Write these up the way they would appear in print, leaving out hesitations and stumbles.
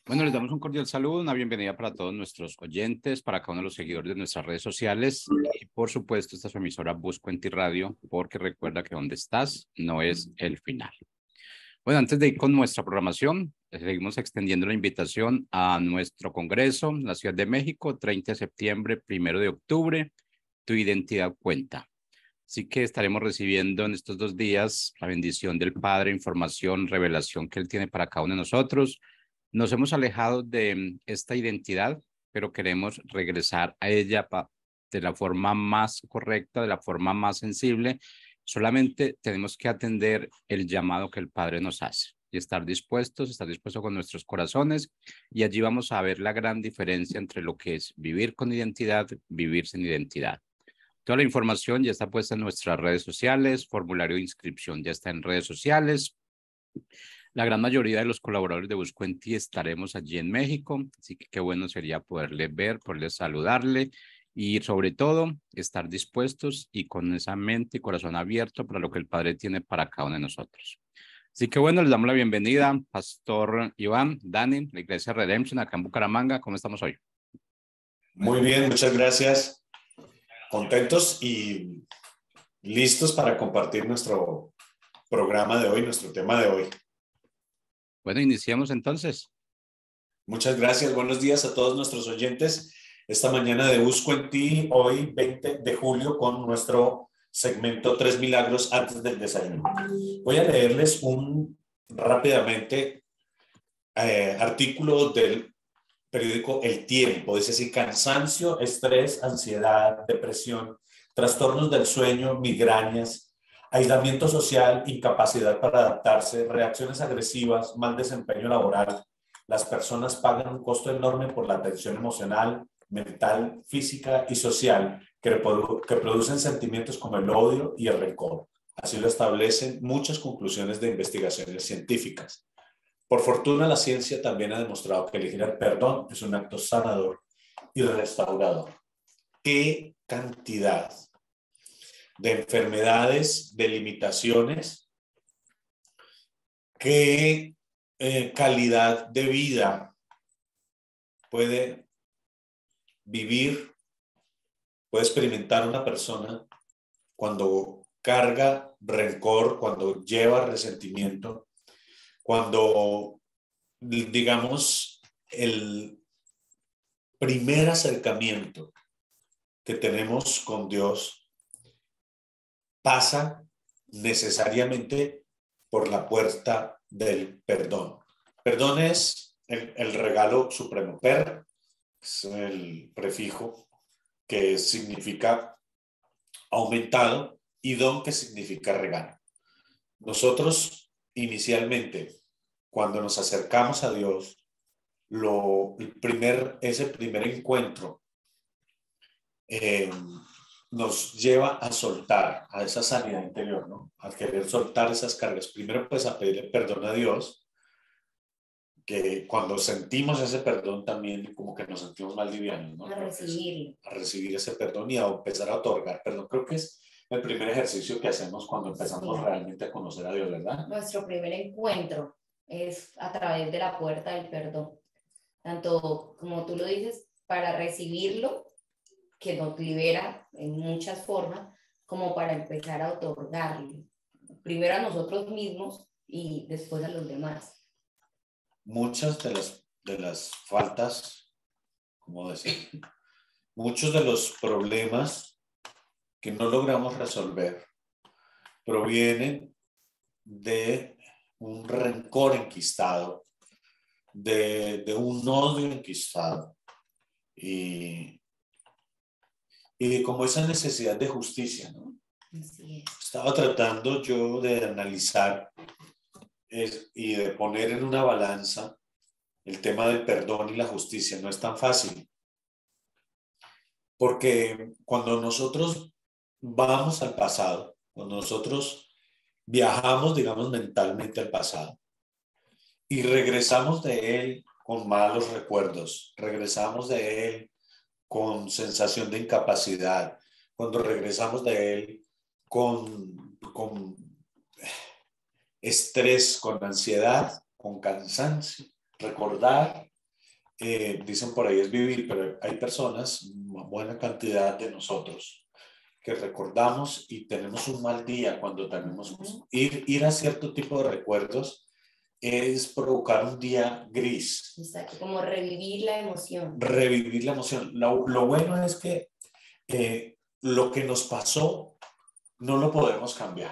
Bueno, les damos un cordial saludo, una bienvenida para todos nuestros oyentes, para cada uno de los seguidores de nuestras redes sociales y por supuesto esta es su emisora Busco en Ti Radio, porque recuerda que donde estás no es el final. Bueno, antes de ir con nuestra programación, seguimos extendiendo la invitación a nuestro congreso en la Ciudad de México, 30 de septiembre, 1 de octubre, Tu identidad cuenta. Así que estaremos recibiendo en estos 2 días la bendición del Padre, información, revelación que Él tiene para cada uno de nosotros. Nos hemos alejado de esta identidad, pero queremos regresar a ella de la forma más correcta, de la forma más sensible. Solamente tenemos que atender el llamado que el Padre nos hace y estar dispuestos con nuestros corazones. Y allí vamos a ver la gran diferencia entre lo que es vivir con identidad, vivir sin identidad. Toda la información ya está puesta en nuestras redes sociales, formulario de inscripción ya está en redes sociales. La gran mayoría de los colaboradores de Busco en Ti estaremos allí en México, así que qué bueno sería poderle ver, poderle saludarle y sobre todo estar dispuestos y con esa mente y corazón abierto para lo que el Padre tiene para cada uno de nosotros. Así que bueno, les damos la bienvenida, Pastor Iván, Dani, la Iglesia Redemption acá en Bucaramanga. ¿Cómo estamos hoy? Muy bien, muchas gracias. Contentos y listos para compartir nuestro programa de hoy, nuestro tema de hoy. Bueno, iniciamos entonces. Muchas gracias. Buenos días a todos nuestros oyentes. Esta mañana de Busco en Ti, hoy 20 de julio, con nuestro segmento 3 milagros antes del desayuno. Voy a leerles rápidamente artículo del periódico El Tiempo. Dice así: cansancio, estrés, ansiedad, depresión, trastornos del sueño, migrañas, aislamiento social, incapacidad para adaptarse, reacciones agresivas, mal desempeño laboral. Las personas pagan un costo enorme por la tensión emocional, mental, física y social que producen sentimientos como el odio y el rencor. Así lo establecen muchas conclusiones de investigaciones científicas. Por fortuna, la ciencia también ha demostrado que elegir el perdón es un acto sanador y restaurador. ¿Qué cantidad de enfermedades, de limitaciones, qué calidad de vida puede vivir, puede experimentar una persona cuando carga rencor, cuando lleva resentimiento, cuando, digamos, el primer acercamiento que tenemos con Dios pasa necesariamente por la puerta del perdón? Perdón es el regalo supremo. Per es el prefijo que significa aumentado y don que significa regalo. Nosotros inicialmente, cuando nos acercamos a Dios, ese primer encuentro nos lleva a soltar, a esa sanidad interior, ¿no? Al querer soltar esas cargas. Primero, pues, a pedirle perdón a Dios, que cuando sentimos ese perdón también como que nos sentimos más livianos, ¿no? A recibir ese perdón y a empezar a otorgar perdón. Creo que es el primer ejercicio que hacemos cuando empezamos realmente a conocer a Dios, ¿verdad? Nuestro primer encuentro es a través de la puerta del perdón. Tanto como tú lo dices, para recibirlo, que nos libera en muchas formas, como para empezar a otorgarlo. Primero a nosotros mismos y después a los demás. Muchas de las faltas, ¿cómo decir? Muchos de los problemas que no logramos resolver provienen de un rencor enquistado, de un odio enquistado y de como esa necesidad de justicia, ¿no? Así es. Estaba tratando yo de analizar y de poner en una balanza el tema del perdón y la justicia. No es tan fácil, porque cuando nosotros vamos al pasado, cuando nosotros viajamos, digamos, mentalmente al pasado y regresamos de él con malos recuerdos, regresamos de él con sensación de incapacidad, cuando regresamos de él con estrés, con ansiedad, con cansancio. Recordar, dicen por ahí es vivir, pero hay personas, una buena cantidad de nosotros, que recordamos y tenemos un mal día cuando tenemos ir a cierto tipo de recuerdos es provocar un día gris. Exacto, como revivir la emoción. Revivir la emoción. Lo bueno es que lo que nos pasó no lo podemos cambiar.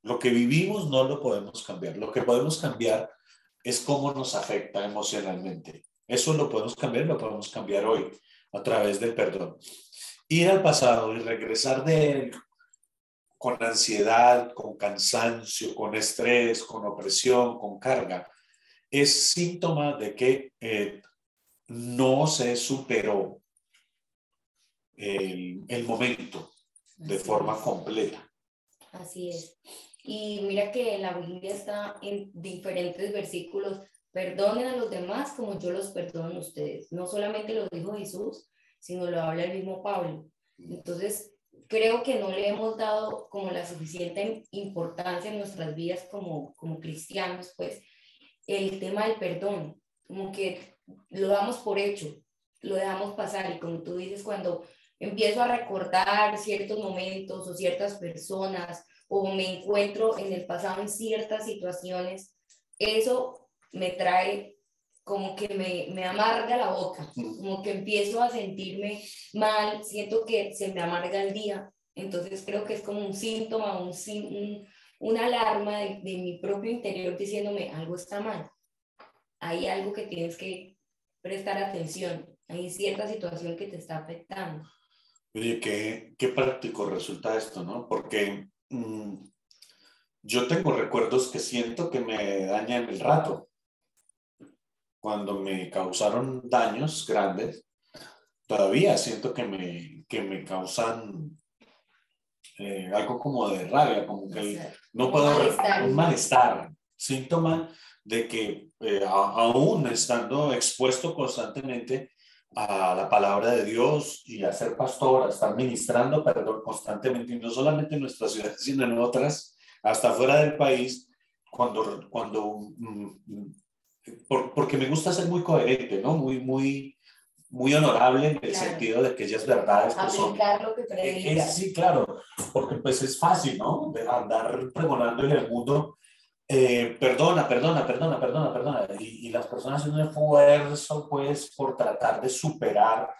Lo que vivimos no lo podemos cambiar. Lo que podemos cambiar es cómo nos afecta emocionalmente. Eso lo podemos cambiar hoy a través del perdón. Ir al pasado y regresar de él con ansiedad, con cansancio, con estrés, con opresión, con carga, es síntoma de que no se superó el momento de forma completa. Así es. Y mira que en la Biblia está en diferentes versículos: perdonen a los demás como yo los perdono a ustedes. No solamente lo dijo Jesús, sino lo habla el mismo Pablo. Entonces, creo que no le hemos dado como la suficiente importancia en nuestras vidas como cristianos, pues, el tema del perdón, como que lo damos por hecho, lo dejamos pasar, y como tú dices, cuando empiezo a recordar ciertos momentos o ciertas personas, o me encuentro en el pasado en ciertas situaciones, eso me trae como que me amarga la boca, como que empiezo a sentirme mal, siento que se me amarga el día. Entonces creo que es como un síntoma, una alarma de mi propio interior diciéndome algo está mal, hay algo que tienes que prestar atención, hay cierta situación que te está afectando. Oye, qué práctico resulta esto, ¿no? Porque yo tengo recuerdos que siento que me dañan el rato. Cuando me causaron daños grandes, todavía siento que me causan algo como de rabia, como que no puedo, un malestar, síntoma de que aún estando expuesto constantemente a la palabra de Dios y a ser pastor, a estar ministrando perdón constantemente, y no solamente en nuestra ciudad, sino en otras, hasta fuera del país, porque me gusta ser muy coherente, ¿no? Muy honorable en el sentido de que ellas verdades que aplicar lo que predicas. sí, claro, porque pues es fácil, ¿no? De andar pregonando en el mundo, perdona, y las personas hacen un esfuerzo, pues, por tratar de superar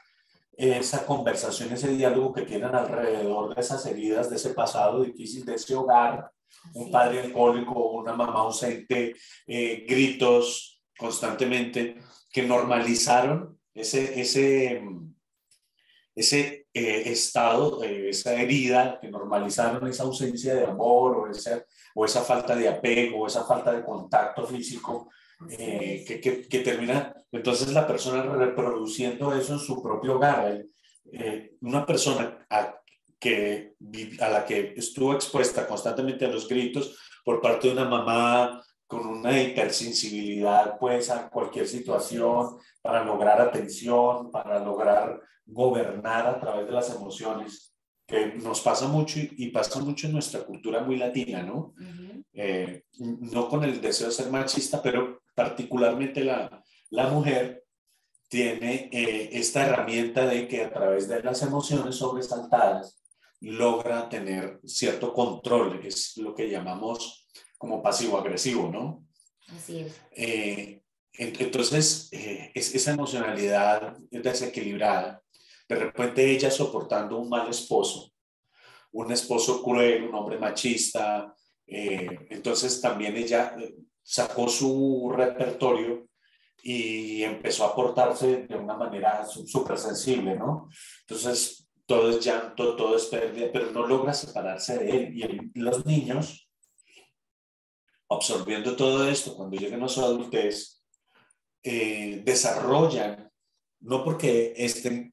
esa conversación, ese diálogo que tienen alrededor de esas heridas, de ese pasado difícil, de ese hogar, un padre alcohólico, una mamá ausente, gritos constantemente, que normalizaron ese estado, esa herida, que normalizaron esa ausencia de amor o esa falta de apego, o esa falta de contacto físico, que termina entonces la persona reproduciendo eso en su propio hogar. Una persona a la que estuvo expuesta constantemente a los gritos por parte de una mamá con una hipersensibilidad pues a cualquier situación, para lograr atención, para lograr gobernar a través de las emociones, que nos pasa mucho y pasa mucho en nuestra cultura muy latina, ¿no? No con el deseo de ser machista, pero particularmente la mujer tiene esta herramienta de que a través de las emociones sobresaltadas logra tener cierto control, que es lo que llamamos como pasivo-agresivo, ¿no? Así es. Entonces, esa emocionalidad desequilibrada, de repente ella soportando un mal esposo, un esposo cruel, un hombre machista, entonces también ella sacó su repertorio y empezó a portarse de una manera súper sensible, ¿no? Entonces, todo es llanto, todo es pérdida, pero no logra separarse de él. Y los niños, absorbiendo todo esto, cuando llegan a su adultez, desarrollan, no porque estén,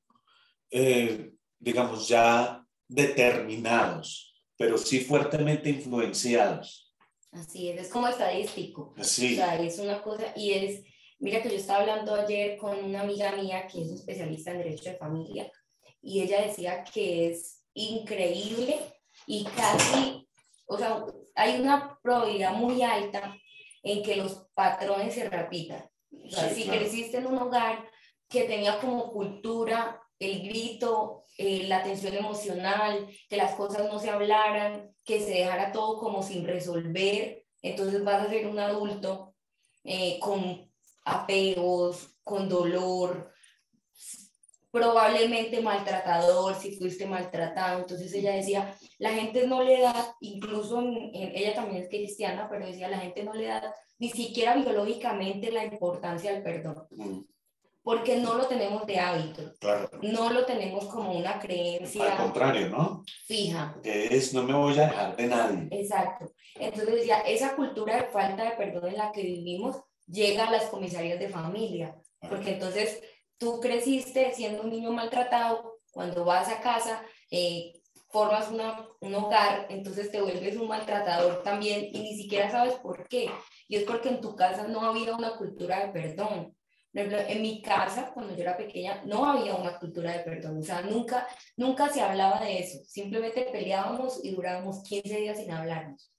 digamos, ya determinados, pero sí fuertemente influenciados. Así es como estadístico. Sí. O sea, es una cosa, y mira que yo estaba hablando ayer con una amiga mía que es especialista en derecho de familia, y ella decía que es increíble y casi, o sea, hay una probabilidad muy alta en que los patrones se repitan. O sea, Sí, si claro. creciste en un hogar que tenía como cultura el grito, la tensión emocional, que las cosas no se hablaran, que se dejara todo como sin resolver, entonces vas a ser un adulto con apegos, con dolor, probablemente maltratador, si fuiste maltratado. Entonces ella decía, la gente no le da, incluso ella también es cristiana, pero decía, la gente no le da ni siquiera biológicamente la importancia al perdón, porque no lo tenemos de hábito, Claro. no lo tenemos como una creencia Al contrario, ¿no? fija. Que es, no me voy a dejar de nadie. Exacto. Entonces decía, esa cultura de falta de perdón en la que vivimos llega a las comisarías de familia, porque entonces tú creciste siendo un niño maltratado, cuando vas a casa, formas un hogar, entonces te vuelves un maltratador también y ni siquiera sabes por qué. Y es porque en tu casa no había una cultura de perdón. Por ejemplo, en mi casa, cuando yo era pequeña, no había una cultura de perdón. O sea, nunca se hablaba de eso. Simplemente peleábamos y durábamos 15 días sin hablarnos.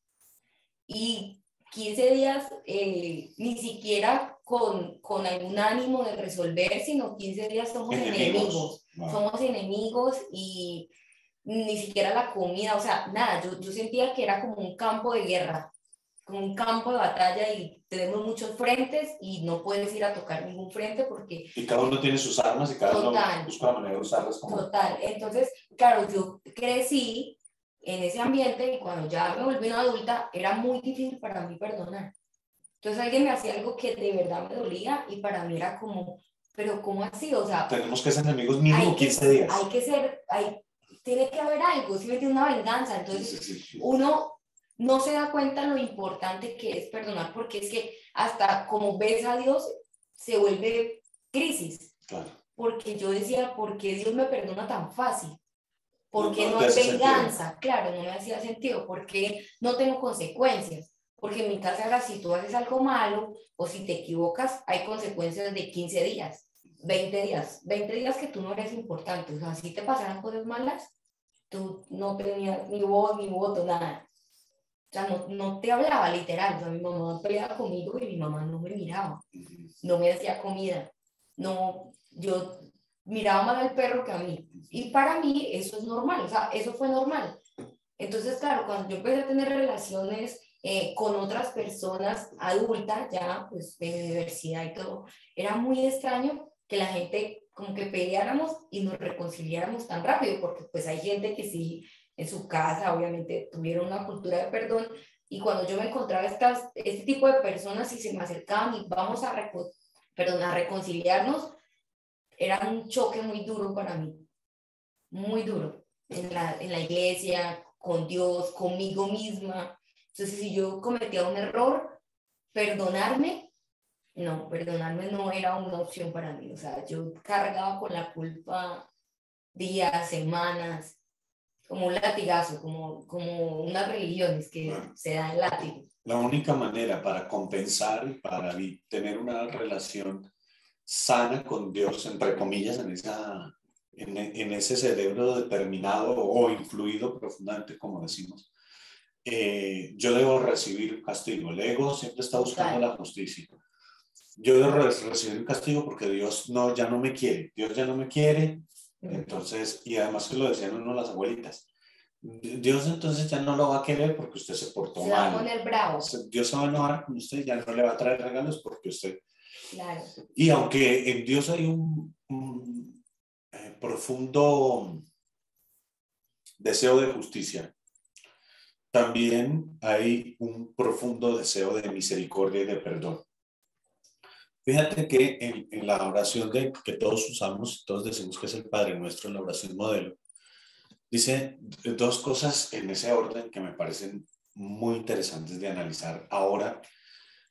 Y 15 días ni siquiera con algún ánimo de resolver, sino 15 días somos enemigos. Wow. Somos enemigos y ni siquiera la comida, o sea, nada, yo sentía que era como un campo de guerra, como un campo de batalla y tenemos muchos frentes y no puedes ir a tocar ningún frente porque... Y cada uno tiene sus armas y cada total, uno busca la manera de usarlas como... Total, entonces, claro, yo crecí en ese ambiente y cuando ya me volví una adulta era muy difícil para mí perdonar. Entonces alguien me hacía algo que de verdad me dolía y para mí era como, pero ¿cómo así? O sea, tenemos que ser enemigos mínimo 15 días. Hay que ser, tiene que haber algo, si me tiene una venganza. Entonces sí. Uno no se da cuenta lo importante que es perdonar, porque es que hasta como ves a Dios se vuelve crisis. Claro. Porque yo decía, ¿por qué Dios me perdona tan fácil? ¿Por qué no hay venganza? Sentido. Claro, no me hacía sentido. ¿Por qué no tengo consecuencias? Porque en mi casa era, si tú haces algo malo o si te equivocas, hay consecuencias de 15 días, 20 días. 20 días que tú no eres importante. O sea, si te pasaran cosas malas, tú no tenías ni voz, ni voto, nada. O sea, no te hablaba literal. O sea, mi mamá peleaba conmigo y mi mamá no me miraba. No me hacía comida. No, yo miraba más al perro que a mí. Y para mí eso es normal, o sea, eso fue normal. Entonces, claro, cuando yo empecé a tener relaciones con otras personas adultas, ya pues de universidad y todo, era muy extraño que la gente como que peleáramos y nos reconciliáramos tan rápido, porque pues hay gente que sí, en su casa obviamente tuvieron una cultura de perdón, y cuando yo me encontraba este tipo de personas y se me acercaban y vamos a reconciliarnos, era un choque muy duro para mí, muy duro, en la iglesia, con Dios, conmigo misma. Entonces, si yo cometía un error, perdonarme no era una opción para mí. O sea, yo cargaba con la culpa días, semanas, como un latigazo, como unas religiones que se dan látigo. La única manera para compensar, para tener una relación sana con Dios, entre comillas, en ese cerebro determinado o influido profundamente, como decimos, yo debo recibir castigo. El ego siempre está buscando la justicia. Yo debo recibir un castigo porque Dios ya no me quiere. Dios ya no me quiere. Entonces, y además que lo decían uno las abuelitas, Dios entonces ya no lo va a querer porque usted se portó mal. Se va a poner bravo. Dios se va a enojar con usted, ya no le va a traer regalos porque usted... Claro. Y aunque en Dios hay un profundo deseo de justicia, también hay un profundo deseo de misericordia y de perdón. Fíjate que en la oración que todos usamos, todos decimos que es el Padre Nuestro, en la oración modelo, dice dos cosas en ese orden que me parecen muy interesantes de analizar ahora,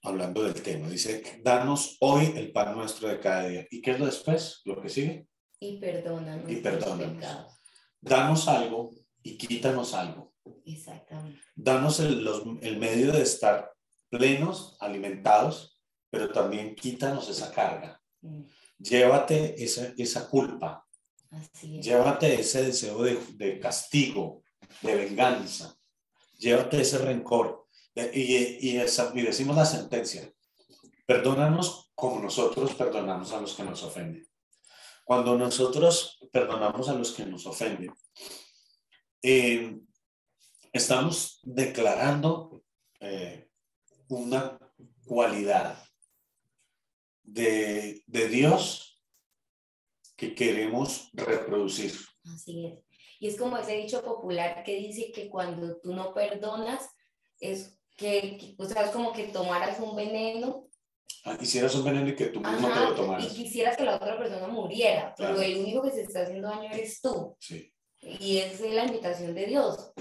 hablando del tema. Dice, danos hoy el pan nuestro de cada día. ¿Y qué es lo después? ¿Lo que sigue? Y perdónanos. Y perdónanos. Danos algo y quítanos algo. Exactamente. Danos el medio de estar plenos, alimentados, pero también quítanos esa carga. Llévate esa culpa. Así es. Llévate ese deseo de castigo, de venganza. Llévate ese rencor. Y decimos la sentencia. Perdónanos como nosotros perdonamos a los que nos ofenden. Cuando nosotros perdonamos a los que nos ofenden, estamos declarando una cualidad de Dios que queremos reproducir. Así es. Y es como ese dicho popular que dice que cuando tú no perdonas, es o sea, es como que tomaras un veneno. Hicieras un veneno y que tú mismo te lo tomaras. Y quisieras que la otra persona muriera, Claro. pero el único que se está haciendo daño eres tú. Sí. Y esa es la invitación de Dios.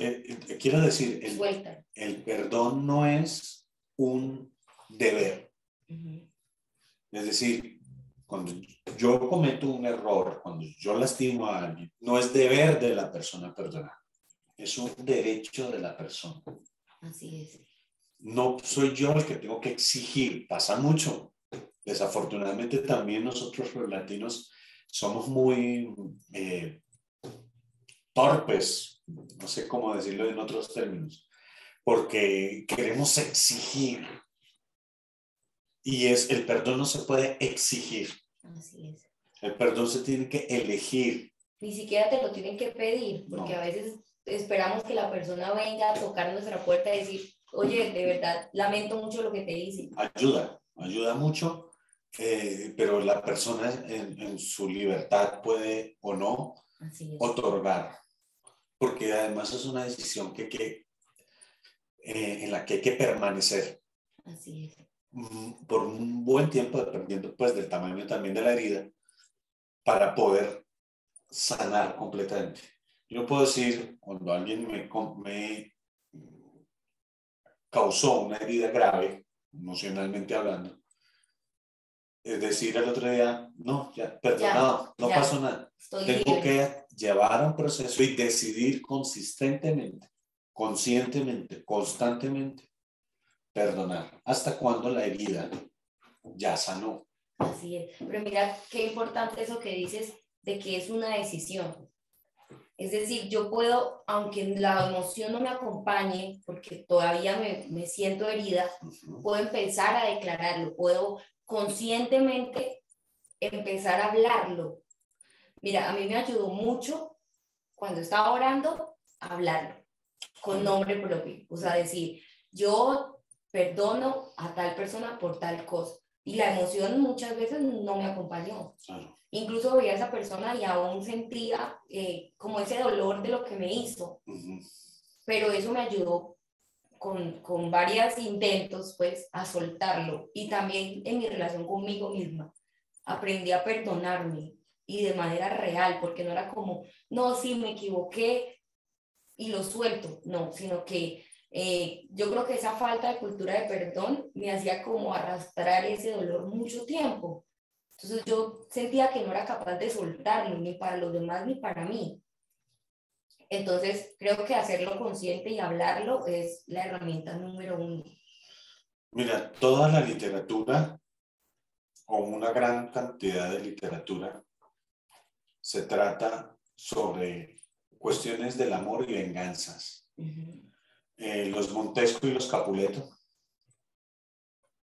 Quiero decir, Suelta. El perdón no es un deber. Es decir, cuando yo cometo un error, cuando yo lastimo a alguien, no es deber de la persona perdonar, es un derecho de la persona. Así es. No soy yo el que tengo que exigir, pasa mucho. Desafortunadamente también nosotros los latinos somos muy torpes, no sé cómo decirlo en otros términos, porque queremos exigir. Y el perdón no se puede exigir. Así es. El perdón se tiene que elegir. Ni siquiera te lo tienen que pedir, porque No. a veces esperamos que la persona venga a tocar nuestra puerta y decir, oye, de verdad, lamento mucho lo que te hice. Ayuda mucho, pero la persona en su libertad puede o no otorgar, porque además es una decisión en la que hay que permanecer. Así es. Por un buen tiempo, dependiendo pues del tamaño también de la herida, para poder sanar completamente. Yo no puedo decir, cuando alguien me causó una herida grave, emocionalmente hablando, es decir, el otro día, no, ya, perdonado, no pasó nada. Tengo que llevar un proceso y decidir consistentemente, conscientemente, constantemente, perdonar, hasta cuando la herida ya sanó. Así es. Pero mira qué importante eso que dices de que es una decisión. Es decir, yo puedo, aunque la emoción no me acompañe, porque todavía me siento herida, puedo empezar a declararlo, puedo conscientemente empezar a hablarlo. Mira, a mí me ayudó mucho cuando estaba orando a hablarlo con nombre propio. O sea, decir, yo perdono a tal persona por tal cosa. Y la emoción muchas veces no me acompañó. Incluso veía a esa persona y aún sentía como ese dolor de lo que me hizo. Pero eso me ayudó con varios intentos, pues, a soltarlo. Y también en mi relación conmigo misma. Aprendí a perdonarme y de manera real, porque no era como, no, sí, me equivoqué y lo suelto. No, sino que yo creo que esa falta de cultura de perdón me hacía como arrastrar ese dolor mucho tiempo. Entonces yo sentía que no era capaz de soltarlo, ni para los demás ni para mí. Entonces creo que hacerlo consciente y hablarlo es la herramienta número 1. Mira, toda la literatura, o una gran cantidad de literatura, se trata sobre cuestiones del amor y venganzas. Los Montesco y los Capuleto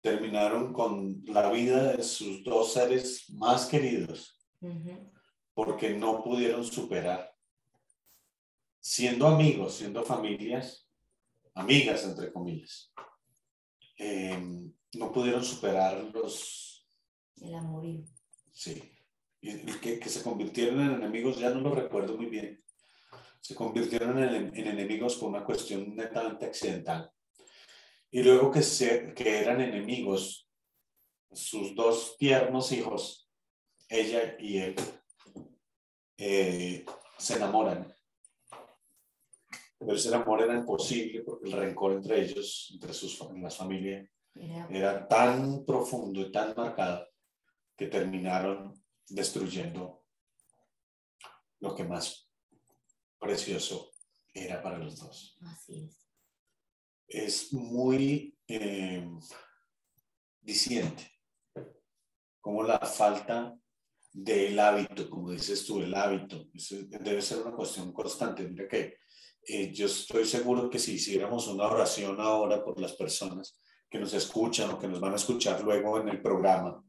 terminaron con la vida de sus dos seres más queridos porque no pudieron superar, siendo amigos, siendo familias, amigas entre comillas, no pudieron superar el amorío. Sí, y que se convirtieron en enemigos, ya no lo recuerdo muy bien, se convirtieron en enemigos por una cuestión netamente accidental. Y luego que eran enemigos, sus dos tiernos hijos, ella y él, se enamoran. Pero ese amor era imposible porque el rencor entre ellos, en la familia, era tan profundo y tan marcado que terminaron destruyendo lo que más precioso era para los dos. Así es. Es muy diciente como la falta del hábito, como dices tú, el hábito. Eso debe ser una cuestión constante. Mira que yo estoy seguro que si hiciéramos una oración ahora por las personas que nos escuchan o que nos van a escuchar luego en el programa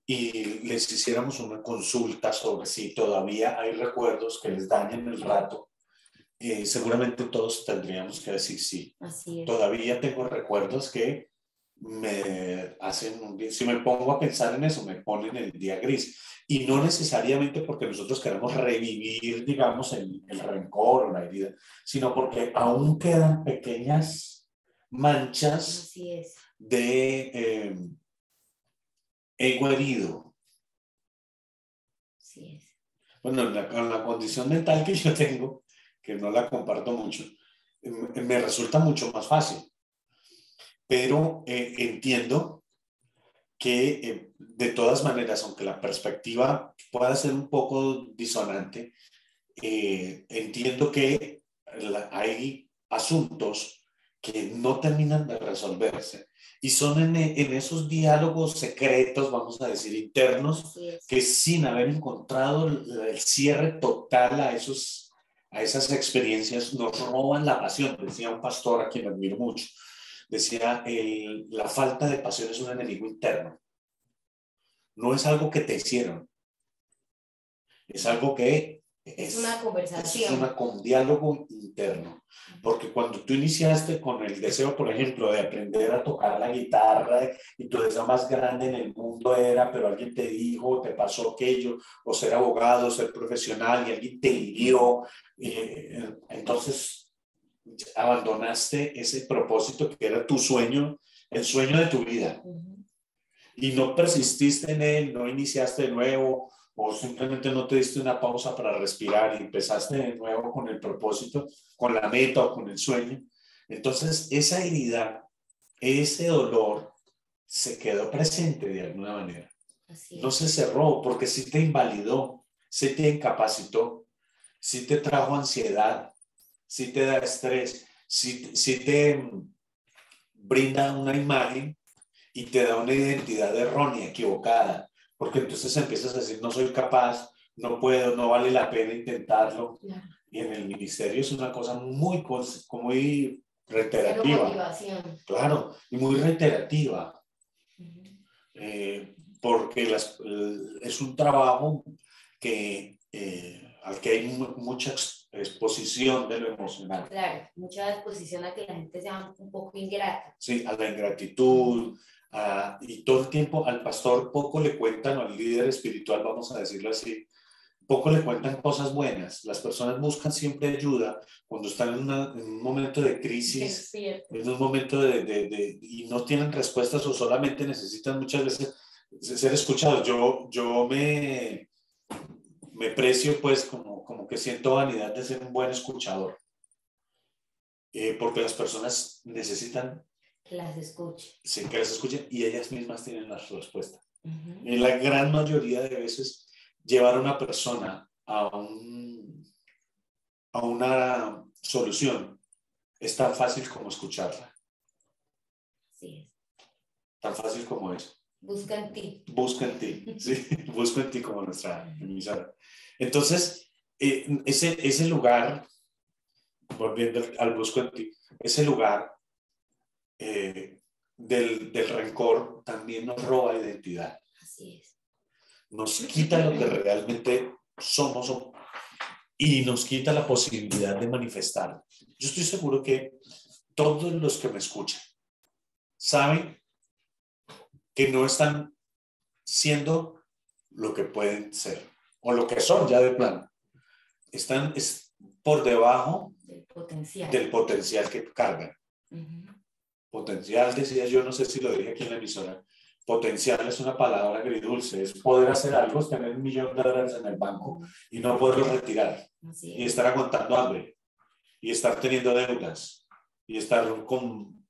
y les hiciéramos una consulta sobre si todavía hay recuerdos que les dañan el rato, seguramente todos tendríamos que decir sí. Así es. Todavía tengo recuerdos que me hacen un día, si me pongo a pensar en eso, me ponen el día gris. Y no necesariamente porque nosotros queramos revivir, digamos, el rencor o la herida, sino porque aún quedan pequeñas manchas Así es. de ego herido. Así es. Bueno, en la condición mental que yo tengo, que no la comparto mucho, me resulta mucho más fácil. Pero entiendo que de todas maneras, aunque la perspectiva pueda ser un poco disonante, entiendo que hay asuntos que no terminan de resolverse y son en esos diálogos secretos, vamos a decir, internos, que sin haber encontrado el cierre total a esas experiencias nos roban la pasión. Decía un pastor a quien admiro mucho, decía, la falta de pasión es un enemigo interno. No es algo que te hicieron, es algo que es una conversación. Es un diálogo interno. Porque cuando tú iniciaste con el deseo, por ejemplo, de aprender a tocar la guitarra y tu deseo más grande en el mundo era, pero alguien te dijo, te pasó aquello, o ser abogado, ser profesional, y alguien te hirió, entonces abandonaste ese propósito que era tu sueño, el sueño de tu vida. Y no persististe en él, no iniciaste de nuevo, o simplemente no te diste una pausa para respirar y empezaste de nuevo con el propósito, con la meta o con el sueño. Entonces, esa herida, ese dolor, se quedó presente de alguna manera. No se cerró porque sí te invalidó, sí te incapacitó, sí te trajo ansiedad, sí te da estrés, sí te brinda una imagen y te da una identidad errónea, equivocada, porque entonces empiezas a decir, no soy capaz, no puedo, no vale la pena intentarlo. Claro. Y en el ministerio es una cosa muy reiterativa. Claro, y muy reiterativa. Porque es un trabajo al que hay mucha exposición de lo emocional. Claro, mucha exposición a que la gente sea un poco ingrata. Sí, a la ingratitud, y todo el tiempo al pastor poco le cuentan, o al líder espiritual, vamos a decirlo así, poco le cuentan cosas buenas. Las personas buscan siempre ayuda cuando están en un momento de crisis, en un momento y no tienen respuestas o solamente necesitan muchas veces ser escuchados. Yo me precio pues como que siento vanidad de ser un buen escuchador, porque las personas necesitan que las escuchen. Sí, que las escuchen y ellas mismas tienen las respuestas. En la gran mayoría de veces, llevar a una persona a una solución es tan fácil como escucharla. Sí. Tan fácil como eso. Busca en ti. Busca en ti, sí. Busca en ti como nuestra emisora. Entonces, ese lugar, volviendo al busco en ti, ese lugar del rencor también nos roba identidad. Así es. Nos quita lo que realmente somos y nos quita la posibilidad de manifestar. Yo estoy seguro que todos los que me escuchan saben que no están siendo lo que pueden ser o lo que son ya de plano. Están por debajo del potencial que cargan. Potencial, decía yo, no sé si lo dije aquí en la emisora. Potencial es una palabra agridulce, es poder hacer algo, es tener $1 millón en el banco y no poderlo retirar, y estar aguantando hambre, y estar teniendo deudas, y estar con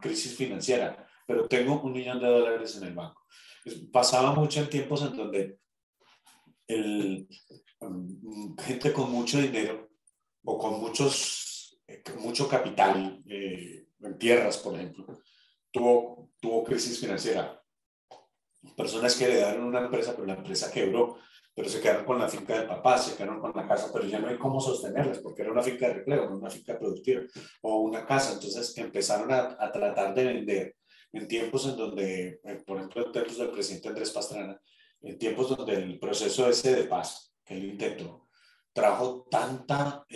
crisis financiera, pero tengo $1 millón en el banco. Pasaba mucho en tiempos en donde gente con mucho dinero o con mucho capital, en tierras, por ejemplo, tuvo crisis financiera. personas que heredaron una empresa, pero la empresa quebró, pero se quedaron con la finca del papá, se quedaron con la casa, pero ya no hay cómo sostenerlas, porque era una finca de recreo, no una finca productiva, o una casa. Entonces empezaron a tratar de vender en tiempos en donde, por ejemplo, en tiempos del presidente Andrés Pastrana, en tiempos donde el proceso ese de paz que él intentó, trajo tanta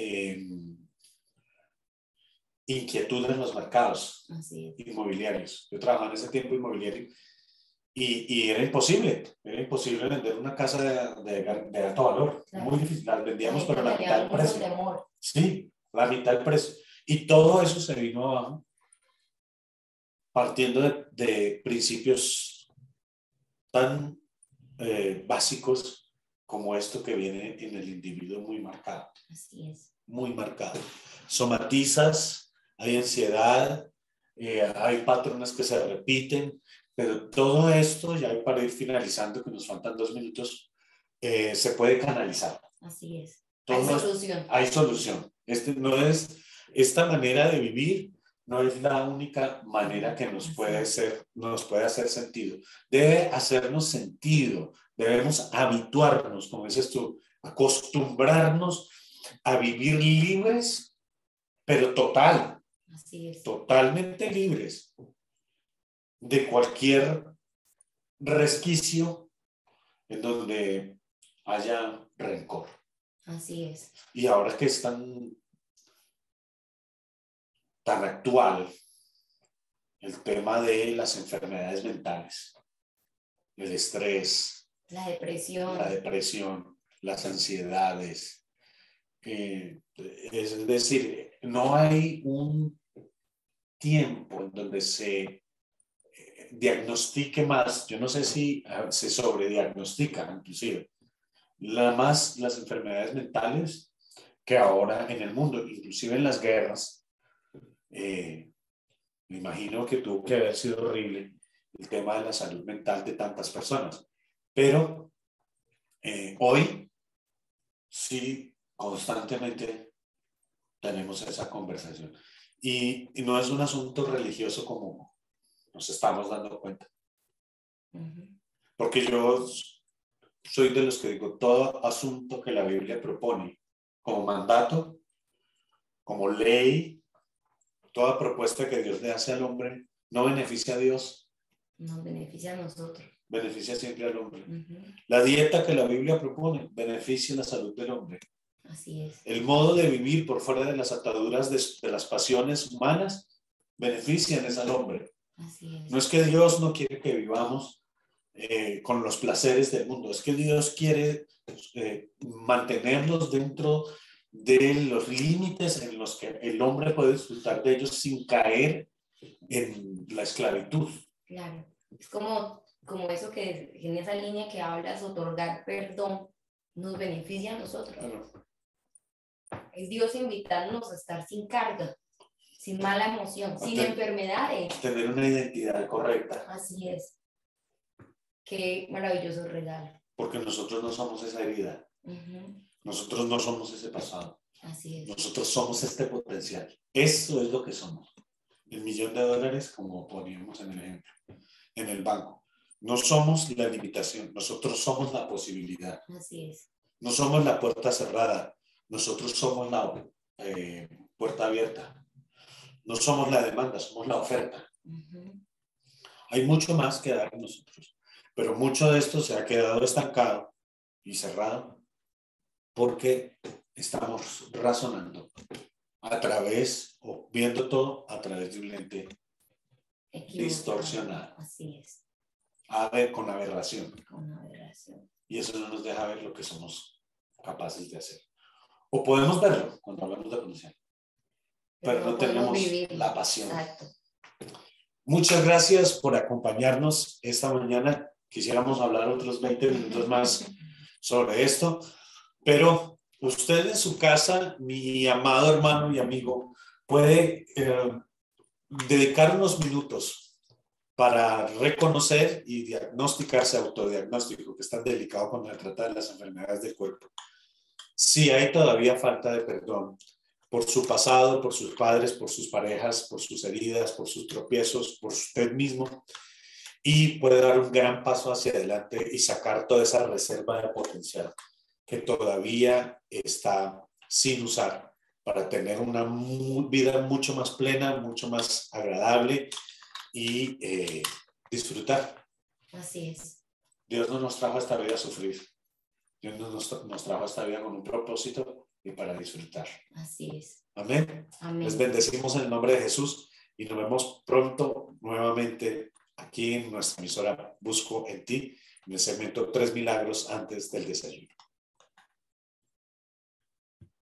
inquietud en los mercados inmobiliarios. Yo trabajaba en ese tiempo inmobiliario y era imposible vender una casa de alto valor, claro. Muy difícil, las vendíamos pero la mitad del precio. Temor. Sí, la mitad del precio. Y todo eso se vino abajo partiendo de principios tan básicos como esto que viene en el individuo muy marcado. Así es. Muy marcado. Somatizas, hay ansiedad, hay patrones que se repiten, pero todo esto, ya para ir finalizando, que nos faltan 2 minutos, se puede canalizar. Así es. Hay solución. Hay solución. Esta manera de vivir no es la única manera que nos puede hacer sentido. Debe hacernos sentido. Debemos habituarnos, como dices tú, acostumbrarnos a vivir libres, pero Así es. Totalmente libres de cualquier resquicio en donde haya rencor. Así es. Y ahora que es tan actual el tema de las enfermedades mentales, el estrés, la depresión, las ansiedades. Es decir, no hay un tiempo en donde se diagnostique más. Yo no sé si se sobrediagnostica, inclusive, las enfermedades mentales que ahora en el mundo, inclusive en las guerras. Me imagino que tuvo que haber sido horrible el tema de la salud mental de tantas personas, pero hoy sí constantemente tenemos esa conversación y no es un asunto religioso como nos estamos dando cuenta, porque yo soy de los que digo, todo asunto que la Biblia propone como mandato, como ley, toda propuesta que Dios le hace al hombre no beneficia a Dios. Nos beneficia a nosotros. Beneficia siempre al hombre. La dieta que la Biblia propone beneficia la salud del hombre. Así es. El modo de vivir por fuera de las ataduras de las pasiones humanas benefician al hombre. Así es. No es que Dios no quiere que vivamos con los placeres del mundo, es que Dios quiere mantenernos dentro de los límites en los que el hombre puede disfrutar de ellos sin caer en la esclavitud. Claro, es como eso que en esa línea que hablas, otorgar perdón, nos beneficia a nosotros. Claro. Es Dios invitarnos a estar sin carga, sin mala emoción, sin enfermedades. Tener una identidad correcta. Así es. Qué maravilloso regalo. Porque nosotros no somos esa herida. Nosotros no somos ese pasado. Así es. Nosotros somos este potencial. Eso es lo que somos. El $1.000.000, como poníamos en el ejemplo, en el banco. No somos la limitación, nosotros somos la posibilidad. Así es. No somos la puerta cerrada, nosotros somos la puerta abierta. No somos la demanda, somos la oferta. Hay mucho más que dar en nosotros, pero mucho de esto se ha quedado estancado y cerrado porque estamos razonando a través, o viendo todo a través de un lente distorsionado. Así es. Con aberración. Con aberración. Y eso no nos deja ver lo que somos capaces de hacer. O podemos verlo cuando hablamos de condición, pero no tenemos la pasión. Exacto. Muchas gracias por acompañarnos esta mañana. Quisiéramos hablar otros 20 minutos más sobre esto, pero usted en su casa, mi amado hermano y amigo, puede dedicar unos minutos para reconocer y diagnosticarse, autodiagnóstico, que es tan delicado cuando se trata de las enfermedades del cuerpo. Si hay todavía falta de perdón por su pasado, por sus padres, por sus parejas, por sus heridas, por sus tropiezos, por usted mismo, y puede dar un gran paso hacia adelante y sacar toda esa reserva de potencial que todavía está sin usar para tener una vida mucho más plena, mucho más agradable y disfrutar. Así es. Dios no nos trajo a esta vida a sufrir. Dios nos trajo a esta vida con un propósito y para disfrutar. Así es. Amén. Amén. Les bendecimos en el nombre de Jesús y nos vemos pronto nuevamente aquí en nuestra emisora Busco en Ti, en el segmento 3 milagros antes del desayuno.